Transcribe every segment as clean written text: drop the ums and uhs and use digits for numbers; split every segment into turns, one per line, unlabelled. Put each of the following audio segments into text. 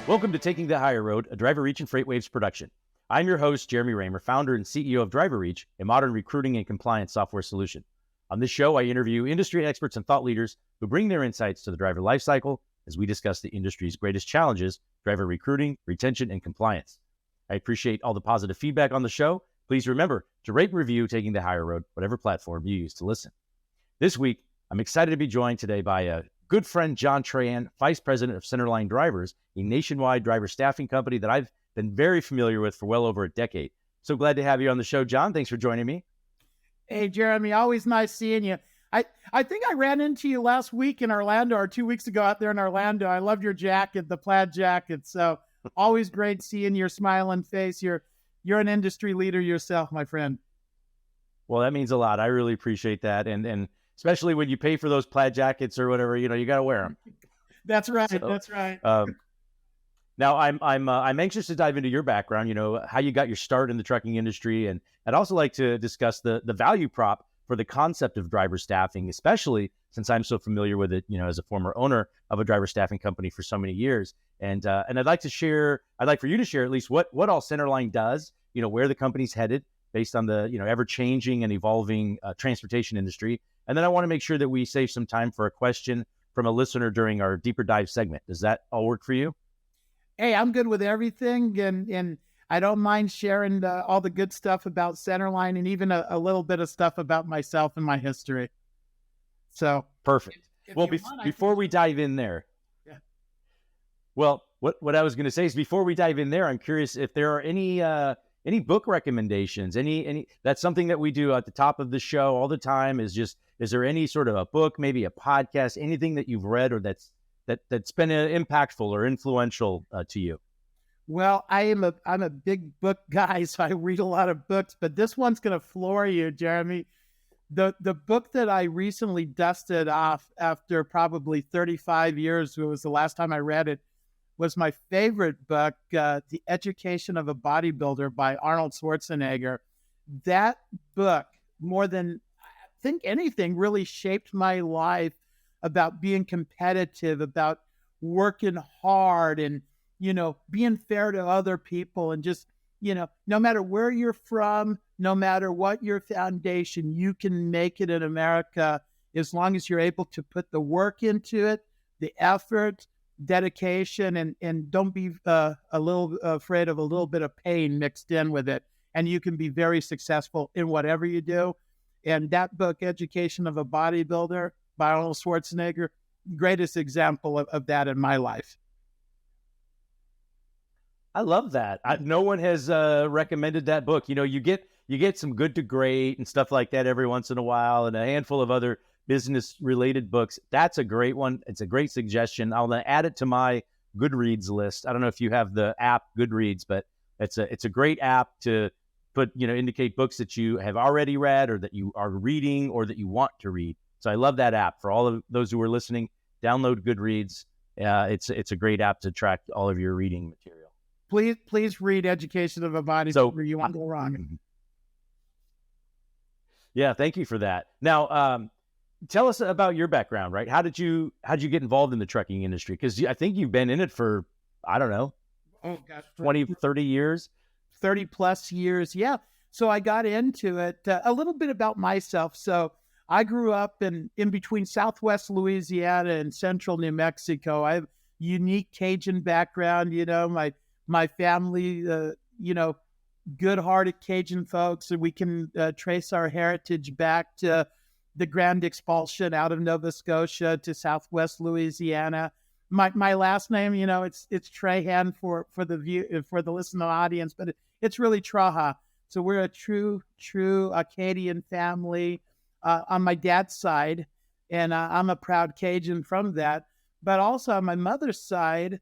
Welcome to Taking the Higher Road, a DriverReach and FreightWaves production. I'm your host, Jeremy Reymer, founder and CEO of DriverReach, a modern recruiting and compliance software solution. On this show, I interview industry experts and thought leaders who bring their insights to the driver lifecycle as we discuss the industry's greatest challenges, driver recruiting, retention, and compliance. I appreciate all the positive feedback on the show. Please remember to rate and review Taking the Higher Road, whatever platform you use to listen. This week, I'm excited to be joined today by a good friend, John Trahan, Vice President of Centerline Drivers, a nationwide driver staffing company that I've been very familiar with for well over a decade. So glad to have you on the show, John. Thanks for joining me.
Hey, Jeremy, always nice seeing you. I think I ran into you last week in Orlando or 2 weeks ago out there in Orlando. I loved your jacket, the plaid jacket. So always great seeing your smiling face. You're an industry leader yourself, my friend.
Well, that means a lot. I really appreciate that. And especially when you pay for those plaid jackets or whatever, you got to wear them.
That's right. That's right.
Now, I'm anxious to dive into your background, how you got your start in the trucking industry. And I'd also like to discuss the value prop for the concept of driver staffing, especially since I'm so familiar with it, as a former owner of a driver staffing company for so many years. And I'd like for you to share at least what all Centerline does, where the company's headed based on the, ever-changing and evolving transportation industry. And then I want to make sure that we save some time for a question from a listener during our deeper dive segment. Does that all work for you?
Hey, I'm good with everything. And I don't mind sharing all the good stuff about Centerline and even a little bit of stuff about myself and my history. So
perfect. Before we dive in there. Yeah. Well, what I was going to say is before we dive in there, I'm curious if there are any book recommendations, any that's something that we do at the top of the show all the time is there any sort of a book, maybe a podcast, anything that you've read or that's been impactful or influential to you?
Well, I'm a big book guy, so I read a lot of books, but this one's going to floor you, Jeremy. The book that I recently dusted off after probably 35 years, it was the last time I read it, was my favorite book, The Education of a Bodybuilder by Arnold Schwarzenegger. That book, more than I think anything, really shaped my life about being competitive, about working hard and, being fair to other people and just, no matter where you're from, no matter what your foundation, you can make it in America as long as you're able to put the work into it, the effort, dedication, and don't be a little afraid of a little bit of pain mixed in with it. And you can be very successful in whatever you do. And that book, Education of a Bodybuilder by Arnold Schwarzenegger, greatest example of that in my life.
I love that. No one has recommended that book. You get some good to great and stuff like that every once in a while, and a handful of other business-related books. That's a great one. It's a great suggestion. I'll add it to my Goodreads list. I don't know if you have the app Goodreads, but it's a great app to put, indicate books that you have already read or that you are reading or that you want to read. So I love that app. For all of those who are listening, download Goodreads. It's a great app to track all of your reading material.
Please read Education of a Bodybuilder. You won't go wrong.
Yeah, thank you for that. Now, tell us about your background, right? How'd you get involved in the trucking industry? Because I think you've been in it for, I don't know, 20, 30 years.
30 plus years. Yeah. So I got into it. A little bit about myself. So I grew up in between Southwest Louisiana and Central New Mexico. I have a unique Cajun background. My family, good-hearted Cajun folks, and we can trace our heritage back to the Grand Expulsion out of Nova Scotia to Southwest Louisiana. My last name, it's Trahan for the listening audience, but it's really Trahan. So we're a true Acadian family on my dad's side, and I'm a proud Cajun from that. But also on my mother's side,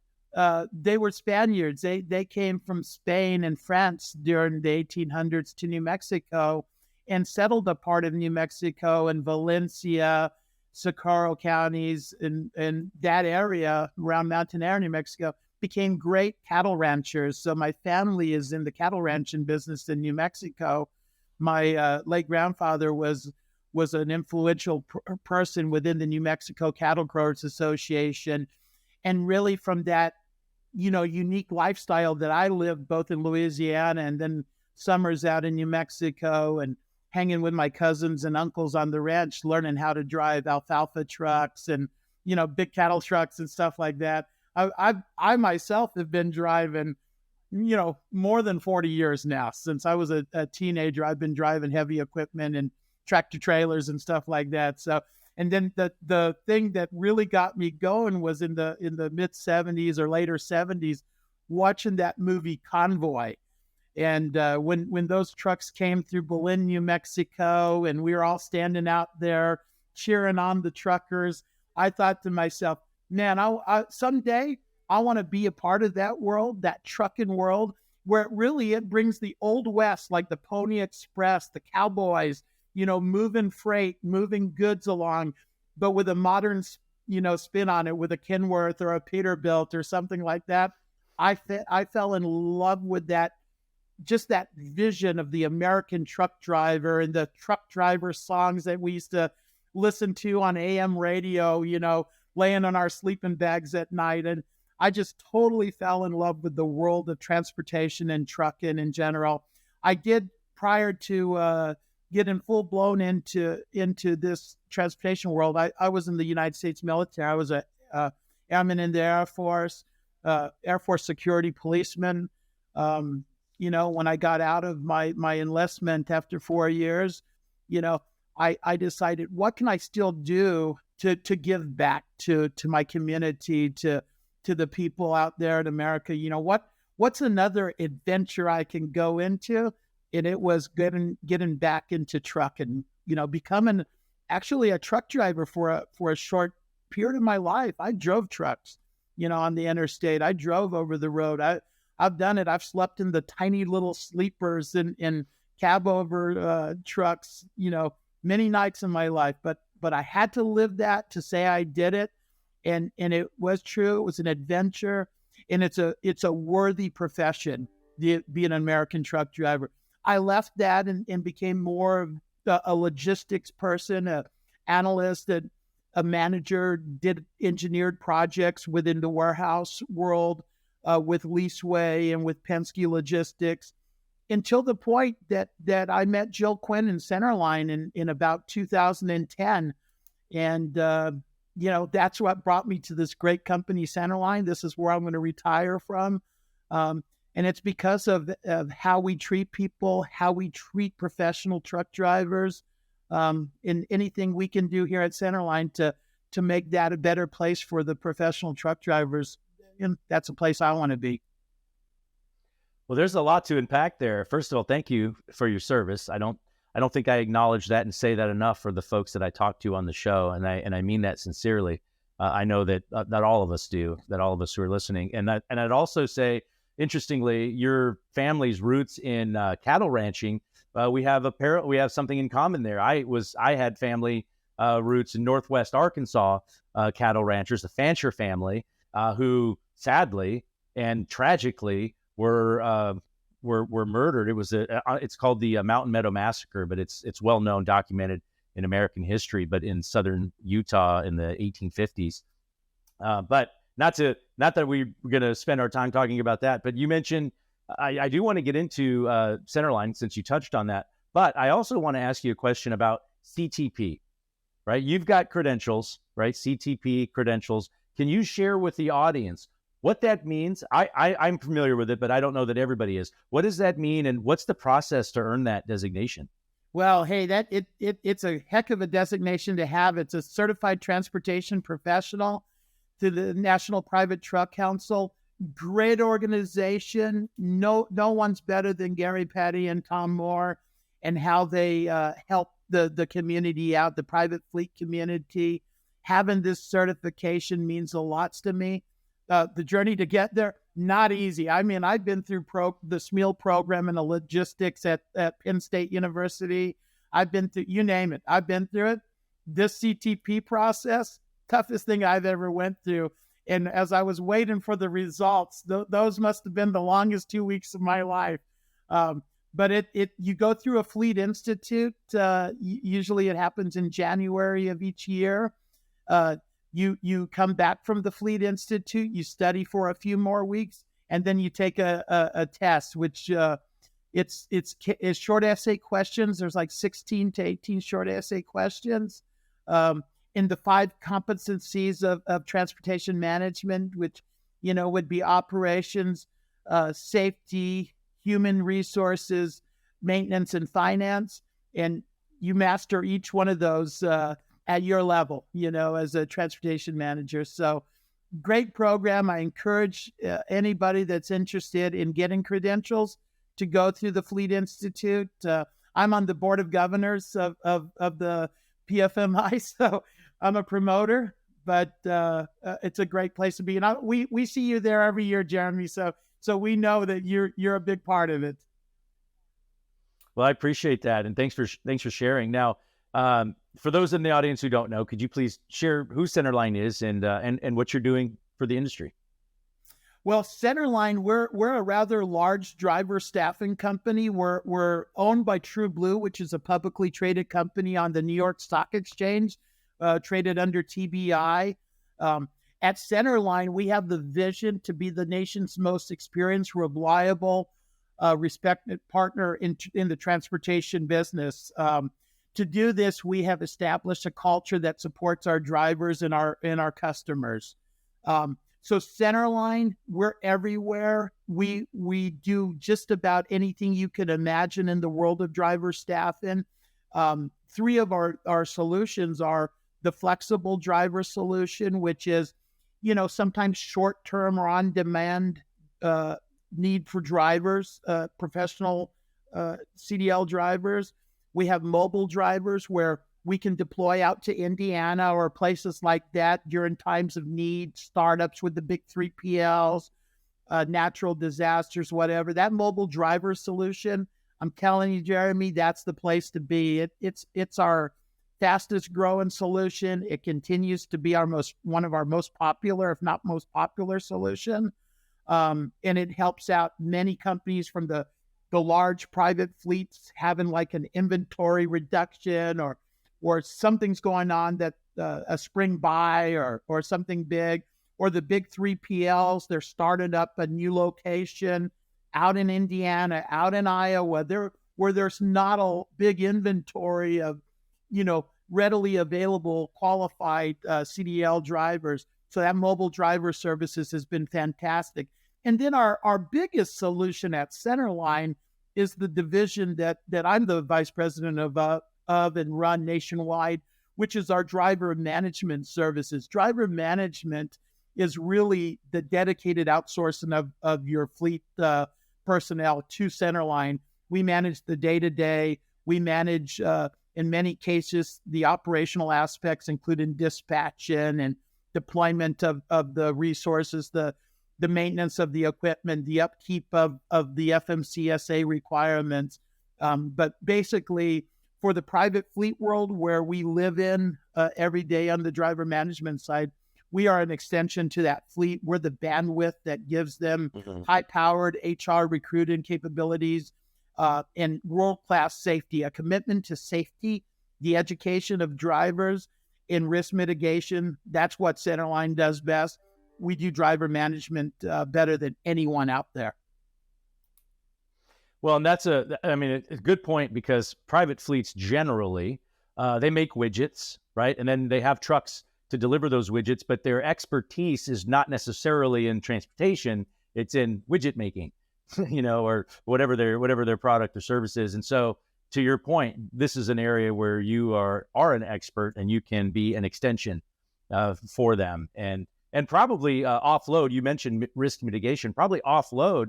they were Spaniards. They came from Spain and France during the 1800s to New Mexico and settled a part of New Mexico and Valencia, Socorro counties, and that area around Mountain Air, New Mexico, became great cattle ranchers. So my family is in the cattle ranching business in New Mexico. My late grandfather was an influential person within the New Mexico Cattle Growers Association. And really from that unique lifestyle that I lived both in Louisiana and then summers out in New Mexico and hanging with my cousins and uncles on the ranch, learning how to drive alfalfa trucks and, big cattle trucks and stuff like that. I myself have been driving, more than 40 years now. Since I was a teenager, I've been driving heavy equipment and tractor trailers and stuff like that. So, and then the thing that really got me going was in the mid 70s or later 70s, watching that movie Convoy. And when those trucks came through Belen, New Mexico, and we were all standing out there cheering on the truckers, I thought to myself, man, I someday I want to be a part of that world, that trucking world, where it brings the old West, like the Pony Express, the cowboys, moving freight, moving goods along, but with a modern, spin on it, with a Kenworth or a Peterbilt or something like that. I fell in love with that, just that vision of the American truck driver and the truck driver songs that we used to listen to on AM radio, laying on our sleeping bags at night. And I just totally fell in love with the world of transportation and trucking in general. I did, prior to getting full blown into this transportation world, I was in the United States military. I was a airman in the Air Force security policeman. When I got out of my enlistment after 4 years, I decided, what can I still do to give back to my community, to the people out there in America? What's another adventure I can go into? And it was getting back into trucking, becoming actually a truck driver for a short period of my life. I drove trucks, on the interstate. I drove over the road. I've done it. I've slept in the tiny little sleepers in cab over trucks, many nights in my life. But I had to live that to say I did it. And it was true. It was an adventure, and it's a worthy profession, be an American truck driver. I left that and became more of a logistics person, an analyst, a manager, did engineered projects within the warehouse world with Leaseway and with Penske Logistics, until the point that I met Jill Quinn in Centerline in about 2010. And, that's what brought me to this great company, Centerline. This is where I'm going to retire from. And it's because of how we treat people, how we treat professional truck drivers, and anything we can do here at Centerline to make that a better place for the professional truck drivers. And that's a place I want to be.
Well, there's a lot to unpack there. First of all, thank you for your service. I don't think I acknowledge that and say that enough for the folks that I talk to on the show, and I mean that sincerely. I know that all of us do, that all of us who are listening, and I'd also say, interestingly, your family's roots in cattle ranching. We have something in common there. I had family roots in Northwest Arkansas, cattle ranchers, the Fancher family, who sadly and tragically were murdered. It was it's called the Mountain Meadow Massacre, but it's well known, documented in American history, but in southern Utah in the 1850s. But not that we're going to spend our time talking about that. But you mentioned I do want to get into Centerline since you touched on that. But I also want to ask you a question about CTP. Right, you've got credentials, right? CTP credentials. Can you share with the audience what that means? I'm familiar with it, but I don't know that everybody is. What does that mean, and what's the process to earn that designation?
Well, hey, it's a heck of a designation to have. It's a certified transportation professional through the National Private Truck Council. Great organization. No one's better than Gary Petty and Tom Moore, and how they help the community out, the private fleet community. Having this certification means a lot to me. The journey to get there, not easy. I mean, I've been through the SMEAL program and the logistics at Penn State University. I've been through, you name it. I've been through it. This CTP process, toughest thing I've ever went through. And as I was waiting for the results, those must have been the longest 2 weeks of my life. But you go through a fleet institute. Usually it happens in January of each year. You come back from the Fleet Institute, you study for a few more weeks, and then you take a test, which it's short essay questions. There's like 16 to 18 short essay questions in the 5 competencies of transportation management, which, would be operations, safety, human resources, maintenance, and finance. And you master each one of those at your level, as a transportation manager. So great program. I encourage anybody that's interested in getting credentials to go through the Fleet Institute. I'm on the board of governors of the PFMI, so I'm a promoter, but it's a great place to be. And we see you there every year, Jeremy. So we know that you're a big part of it.
Well, I appreciate that, and thanks for sharing. Now, for those in the audience who don't know, could you please share who Centerline is and what you're doing for the industry?
Well, Centerline, we're a rather large driver staffing company. We're owned by True Blue, which is a publicly traded company on the New York Stock Exchange, traded under TBI. At Centerline, we have the vision to be the nation's most experienced, reliable, respected partner in the transportation business. To do this, we have established a culture that supports our drivers and our customers. So Centerline, we're everywhere. We do just about anything you can imagine in the world of driver staffing. 3 of our solutions are the flexible driver solution, which is, sometimes short-term or on-demand need for drivers, professional CDL drivers. We have mobile drivers where we can deploy out to Indiana or places like that during times of need, startups with the big 3PLs, natural disasters, whatever. That mobile driver solution, I'm telling you, Jeremy, that's the place to be. It's our fastest growing solution. It continues to be one of our most popular, if not most popular solution. And it helps out many companies from the large private fleets having like an inventory reduction or something's going on that a spring buy or something big, or the big 3PLs, they're starting up a new location out in Indiana, out in Iowa, where there's not a big inventory of, readily available qualified CDL drivers. So that mobile driver services has been fantastic. And then our biggest solution at Centerline is the division that I'm the vice president of and run nationwide, which is our driver management services. Driver management is really the dedicated outsourcing of your fleet personnel to Centerline. We manage the day-to-day. We manage, in many cases, the operational aspects, including dispatching and deployment of the resources, the maintenance of the equipment, the upkeep of the FMCSA requirements. But basically, for the private fleet world where we live in every day on the driver management side, we are an extension to that fleet. We're the bandwidth that gives them high-powered HR recruiting capabilities and world-class safety, a commitment to safety, the education of drivers in risk mitigation. That's what Centerline does best. We do driver management better than anyone out there.
Well, and that's a good point, because private fleets generally, they make widgets, right? And then they have trucks to deliver those widgets, but their expertise is not necessarily in transportation. It's in widget making, or whatever their product or service is. And so, to your point, this is an area where you are an expert and you can be an extension for them and probably offload. You mentioned risk mitigation, probably offload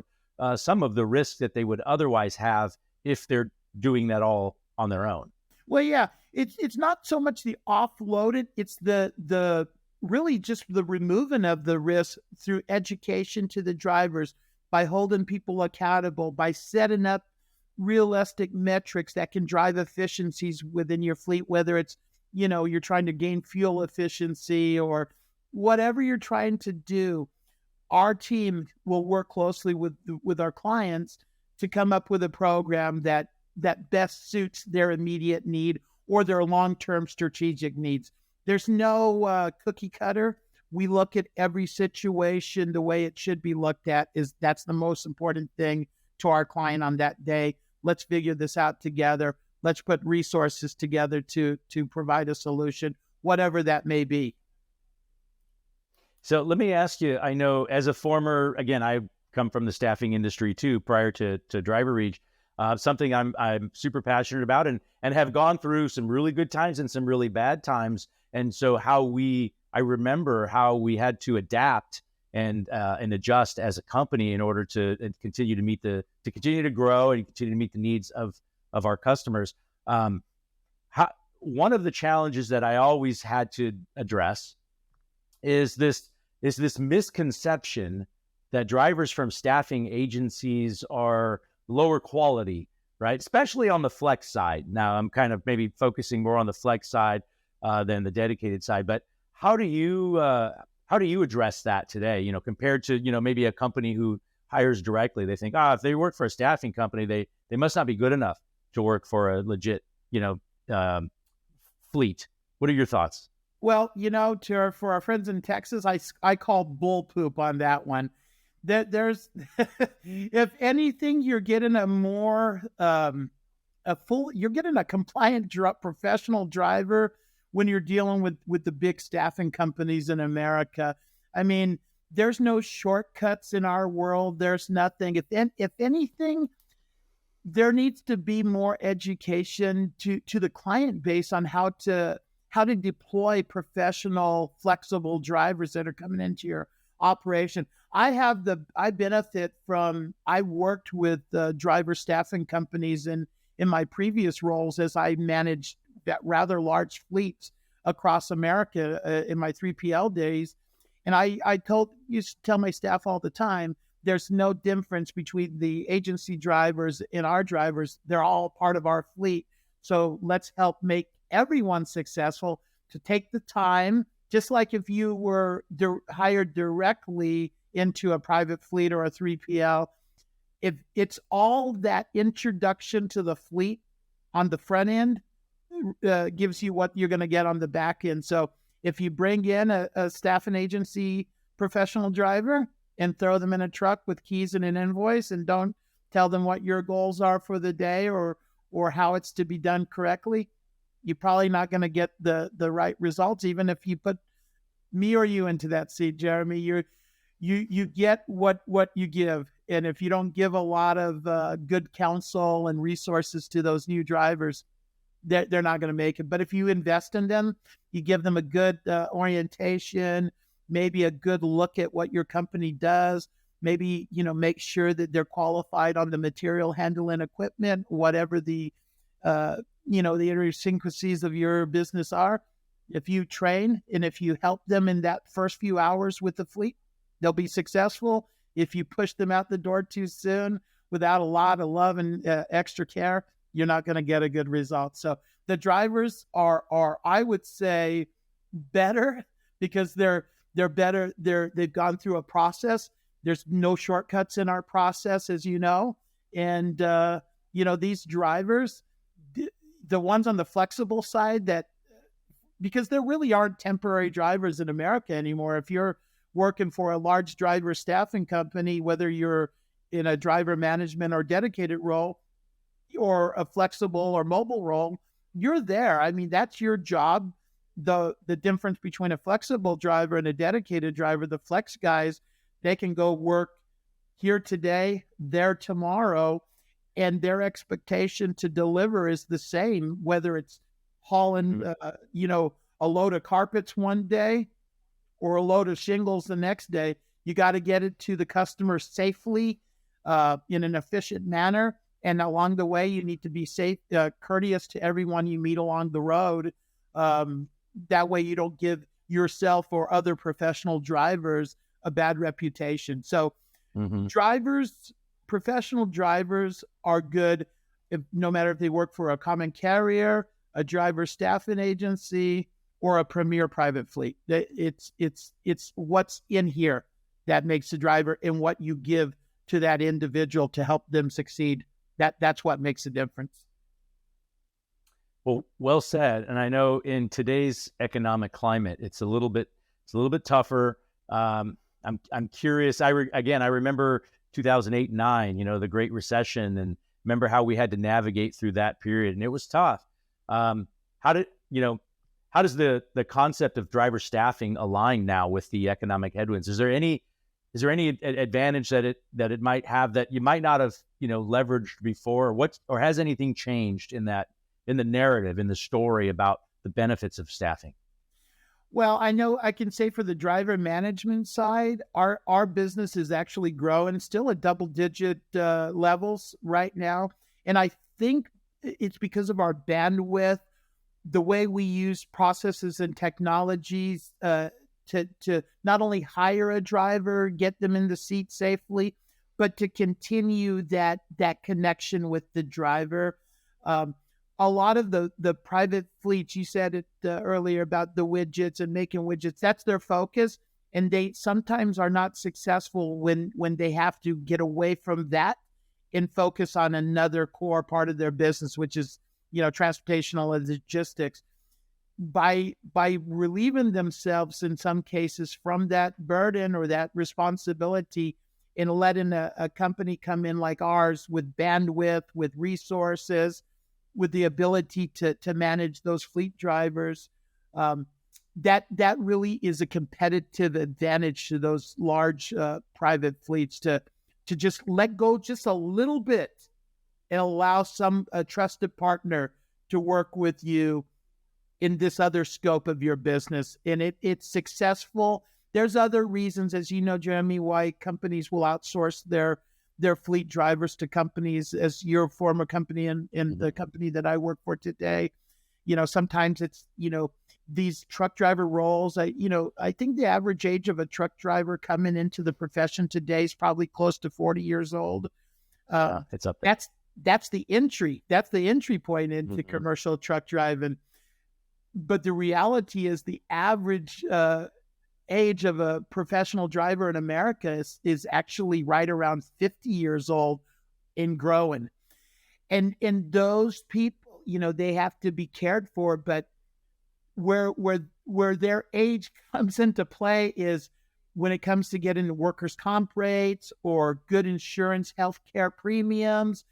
some of the risks that they would otherwise have if they're doing that all on their own.
Well, yeah, it's not so much the offloaded, it's the really just the removing of the risk through education to the drivers, by holding people accountable, by setting up realistic metrics that can drive efficiencies within your fleet, whether it's, you're trying to gain fuel efficiency or whatever you're trying to do. Our team will work closely with our clients to come up with a program that best suits their immediate need or their long-term strategic needs. There's no cookie cutter. We look at every situation the way it should be looked at. That's the most important thing to our client on that day. Let's figure this out together. Let's put resources together to provide a solution, whatever that may be.
So let me ask you, I know as a former, again, I come from the staffing industry too, prior to DriverReach, something I'm super passionate about and have gone through some really good times and some really bad times. And so I remember how we had to adapt and adjust as a company in order to continue to continue to grow and continue to meet the needs of our customers. One of the challenges that I always had to address is this misconception that drivers from staffing agencies are lower quality, right? Especially on the flex side. Now I'm kind of maybe focusing more on the flex side than the dedicated side, but how do you address that today? Compared to, maybe a company who hires directly, they think, if they work for a staffing company, they must not be good enough to work for a legit, fleet. What are your thoughts?
Well, for our friends in Texas, I call bull poop on that one. There's, if anything, you're getting you're getting a compliant professional driver when you're dealing with the big staffing companies in America. I mean, there's no shortcuts in our world. There's nothing. If anything, there needs to be more education to the client base on how to deploy professional, flexible drivers that are coming into your operation. I benefit from, I worked with driver staffing companies in my previous roles as I managed that rather large fleets across America in my 3PL days. And I used to tell my staff all the time, there's no difference between the agency drivers and our drivers. They're all part of our fleet. So let's help make everyone successful, to take the time, just like if you were hired directly into a private fleet or a 3PL, if it's all that introduction to the fleet on the front end, gives you what you're going to get on the back end. So if you bring in a staffing agency professional driver and throw them in a truck with keys and an invoice and don't tell them what your goals are for the day or how it's to be done correctly, you're probably not going to get the right results. Even if you put me or you into that seat, Jeremy, you get what you give. And if you don't give a lot of good counsel and resources to those new drivers, they're not going to make it. But if you invest in them, you give them a good orientation, maybe a good look at what your company does, maybe, make sure that they're qualified on the material handling equipment, whatever the idiosyncrasies of your business are. If you train and if you help them in that first few hours with the fleet, they'll be successful. If you push them out the door too soon without a lot of love and extra care, you're not going to get a good result. So the drivers are, I would say, better because they're better. They've gone through a process. There's no shortcuts in our process, as you know. And, these drivers, the ones on the flexible side because there really aren't temporary drivers in America anymore. If you're working for a large driver staffing company, whether you're in a driver management or dedicated role or a flexible or mobile role, you're there. I mean, that's your job. The difference between a flexible driver and a dedicated driver, the flex guys, they can go work here today, there tomorrow, and their expectation to deliver is the same, whether it's hauling, a load of carpets one day or a load of shingles the next day. You got to get it to the customer safely, in an efficient manner. And along the way, you need to be safe, courteous to everyone you meet along the road. That way you don't give yourself or other professional drivers a bad reputation. So professional drivers are good no matter if they work for a common carrier, a driver staffing agency, or a premier private fleet. It's what's in here that makes the driver and what you give to that individual to help them succeed. That's what makes a difference.
Well said. And I know in today's economic climate, it's a little bit tougher. I'm curious. I remember 2008, 9, the Great Recession, and remember how we had to navigate through that period, and it was tough. How does the concept of driver staffing align now with the economic headwinds? Is there any advantage that it might have that you might not have, leveraged before? Or has anything changed in the narrative, in the story about the benefits of staffing?
Well, I know I can say for the driver management side, our business is actually growing, still at double-digit levels right now. And I think it's because of our bandwidth, the way we use processes and technologies to not only hire a driver, get them in the seat safely, but to continue that connection with the driver. A lot of the private fleets, you said it earlier about the widgets and making widgets, that's their focus. And they sometimes are not successful when they have to get away from that and focus on another core part of their business, which is, transportational and logistics. By relieving themselves in some cases from that burden or that responsibility and letting a company come in like ours with bandwidth, with resources, with the ability to manage those fleet drivers, that really is a competitive advantage to those large private fleets to just let go just a little bit and allow a trusted partner to work with you in this other scope of your business. And it's successful. There's other reasons, as you know, Jeremy, why companies will outsource their fleet drivers to companies, as your former company and the company that I work for today. Sometimes it's, these truck driver roles. I think the average age of a truck driver coming into the profession today is probably close to 40 years old.
It's up there.
That's the entry. That's the entry point into commercial truck driving. But the reality is the average age of a professional driver in America is actually right around 50 years old and growing. And those people, they have to be cared for, but where their age comes into play is when it comes to getting workers' comp rates or good insurance, healthcare premiums,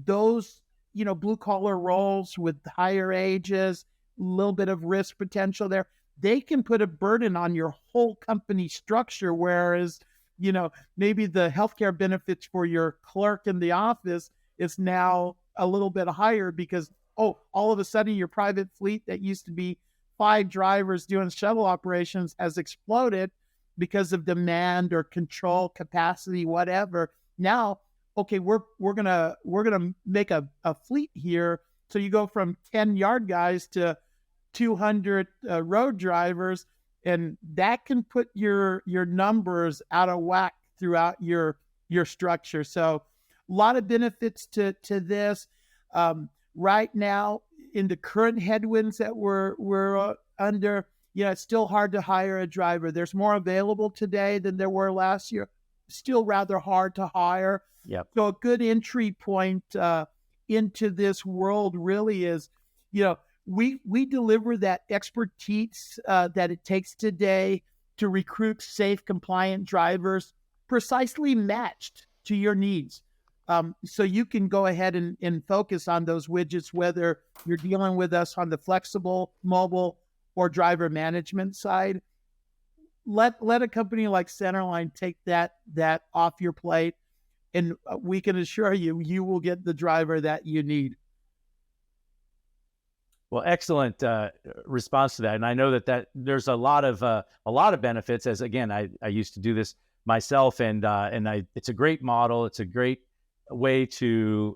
those, blue collar roles with higher ages, a little bit of risk potential there, they can put a burden on your whole company structure. Whereas, maybe the healthcare benefits for your clerk in the office is now a little bit higher because, all of a sudden your private fleet that used to be 5 drivers doing shuttle operations has exploded because of demand or control capacity, whatever. Now, okay, we're gonna make a fleet here. So you go from 10 yard guys to 200 road drivers, and that can put your numbers out of whack throughout your structure. So a lot of benefits to this. Right now, in the current headwinds that we're under, it's still hard to hire a driver. There's more available today than there were last year. Still rather hard to hire.
Yep.
So a good entry point into this world really is, we deliver that expertise that it takes today to recruit safe, compliant drivers precisely matched to your needs. So you can go ahead and focus on those widgets, whether you're dealing with us on the flexible, mobile, or driver management side. Let a company like Centerline take that off your plate, and we can assure you will get the driver that you need.
Well, excellent response to that, and I know that there's a lot of benefits. As again, I used to do this myself, and it's a great model. It's a great way to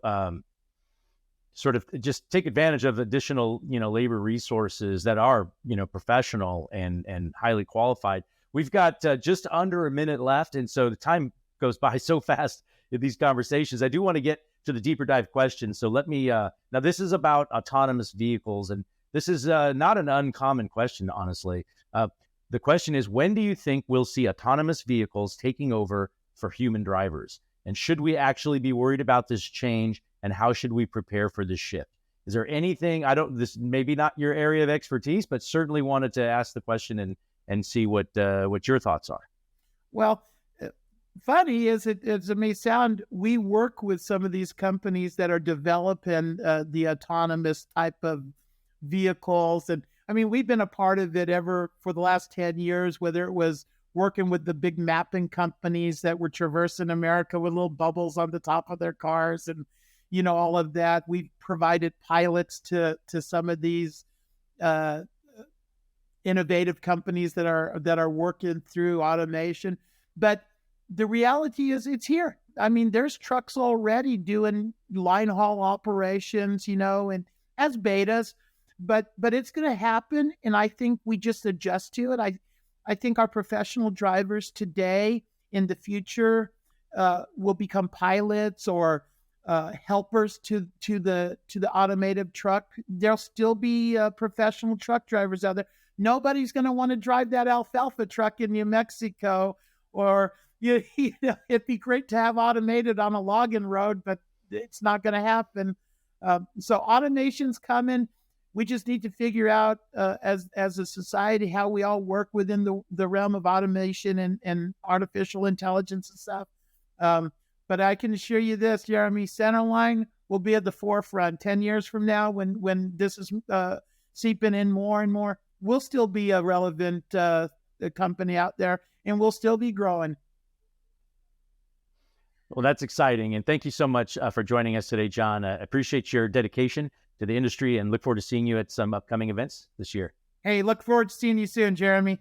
sort of just take advantage of additional labor resources that are professional and highly qualified. We've got just under a minute left, and so the time goes by so fast in these conversations. I do want to get to the deeper dive questions. So let me, now this is about autonomous vehicles, and this is not an uncommon question, honestly. The question is, when do you think we'll see autonomous vehicles taking over for human drivers? And should we actually be worried about this change, and how should we prepare for this shift? Is there anything, this maybe not your area of expertise, but certainly wanted to ask the question and see what your thoughts are.
Well, funny as it may sound, we work with some of these companies that are developing the autonomous type of vehicles. And I mean, we've been a part of it for the last 10 years, whether it was working with the big mapping companies that were traversing America with little bubbles on the top of their cars and, all of that. We've provided pilots to some of these innovative companies that are working through automation. But the reality is it's here. I mean, there's trucks already doing line haul operations, and as betas, but it's going to happen. And I think we just adjust to it. I think our professional drivers today in the future will become pilots or helpers to the automated truck. There'll still be professional truck drivers out there. Nobody's going to want to drive that alfalfa truck in New Mexico, or it'd be great to have automated on a logging road, but it's not going to happen. So automation's coming. We just need to figure out as a society how we all work within the realm of automation and artificial intelligence and stuff. But I can assure you this, Jeremy, Centerline will be at the forefront 10 years from now when this is seeping in more and more. We'll still be a relevant company out there, and we'll still be growing.
Well, that's exciting. And thank you so much for joining us today, John. I appreciate your dedication to the industry and look forward to seeing you at some upcoming events this year.
Hey, look forward to seeing you soon, Jeremy.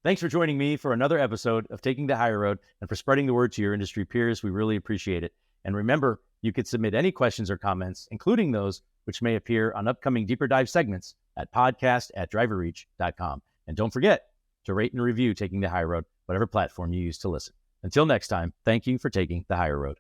Thanks for joining me for another episode of Taking the Higher Road and for spreading the word to your industry peers. We really appreciate it. And remember, you could submit any questions or comments, including those which may appear on upcoming deeper dive segments at podcast@driverreach.com. And don't forget to rate and review Taking the Higher Road, whatever platform you use to listen. Until next time, thank you for taking the higher road.